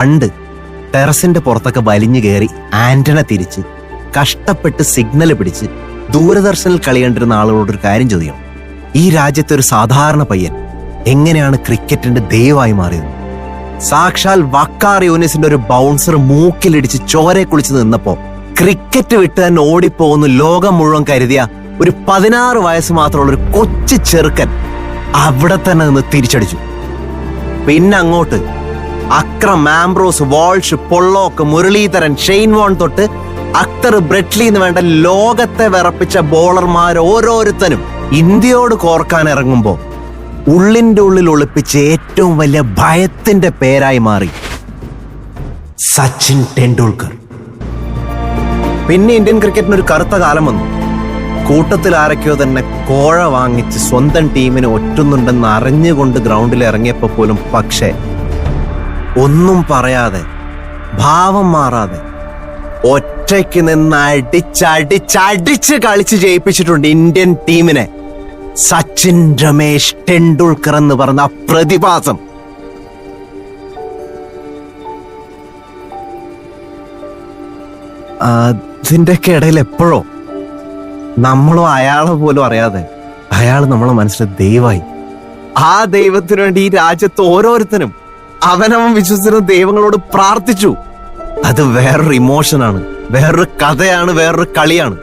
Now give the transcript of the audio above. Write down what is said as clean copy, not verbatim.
പണ്ട് ടെറസിന്റെ പുറത്തൊക്കെ വലിഞ്ഞു കയറി ആന്റണ തിരിച്ച് കഷ്ടപ്പെട്ട് സിഗ്നൽ പിടിച്ച് ദൂരദർശനിൽ കളി കണ്ടിരുന്ന ആളുകളോട് ഒരു കാര്യം ചോദിക്കണം. ഈ രാജ്യത്തെ ഒരു സാധാരണ പയ്യൻ എങ്ങനെയാണ് ക്രിക്കറ്റിന്റെ ദൈവമായി മാറിയത്? സാക്ഷാൽ വക്കാർ യൂനിസിന്റെ ഒരു ബൗൺസർ മൂക്കിലിടിച്ച് ചോരെ കുളിച്ച് നിന്നപ്പോ ക്രിക്കറ്റ് വിട്ട് തന്നെ ഓടിപ്പോകുന്നു ലോകം മുഴുവൻ കരുതിയ ഒരു 16 വയസ്സ് മാത്രമുള്ള ഒരു കൊച്ചു ചെറുക്കൻ അവിടെ തന്നെ നിന്ന് തിരിച്ചടിച്ചു. പിന്നെ അങ്ങോട്ട് Akram, Ambrose, Walsh, Pollock, Muralidharan, Shane Warne തൊട്ട് അക്തർ, ബ്രെറ്റ്ലി എന്ന് വേണ്ട ലോകത്തെ വിറപ്പിച്ച ബോളർമാർ ഓരോരുത്തരും ഇന്ത്യയോട് കോർക്കാൻ ഇറങ്ങുമ്പോ ഉള്ളിന്റെ ഉള്ളിൽ ഒളിപ്പിച്ച് ഏറ്റവും വലിയ ഭയത്തിന്റെ പേരായി മാറി സച്ചിൻ ടെണ്ടുൽക്കർ. പിന്നെ ഇന്ത്യൻ ക്രിക്കറ്റിന് ഒരു കറുത്ത കാലം വന്നു. കൂട്ടത്തിൽ ആരൊക്കെയോ തന്നെ കോഴ വാങ്ങിച്ച് സ്വന്തം ടീമിനെ ഒറ്റുന്നുണ്ടെന്ന് അറിഞ്ഞുകൊണ്ട് ഗ്രൗണ്ടിൽ ഇറങ്ങിയപ്പോ പോലും പക്ഷേ ഒന്നും പറയാതെ, ഭാവം മാറാതെ ഒറ്റയ്ക്ക് നിന്ന് അടിച്ചടിച്ചടിച്ച് കളിച്ച് ജയിപ്പിച്ചിട്ടുണ്ട് ഇന്ത്യൻ ടീമിനെ സച്ചിൻ രമേശ് ടെണ്ടുൽക്കർ എന്ന് പറഞ്ഞ പ്രതിഭാസം. അതിൻ്റെയൊക്കെ ഇടയിൽ എപ്പോഴോ നമ്മളോ അയാളെ പോലും അറിയാതെ അയാൾ നമ്മളെ മനസ്സിലെ ദൈവമായി. ആ ദൈവത്തിനു വേണ്ടി ഈ രാജ്യത്ത് ഓരോരുത്തരും അവനവൻ വിശ്വസിക്കുന്ന ദൈവങ്ങളോട് പ്രാർത്ഥിച്ചു. അത് വേറൊരു ഇമോഷനാണ്, വേറൊരു കഥയാണ്, വേറൊരു കളിയാണ്.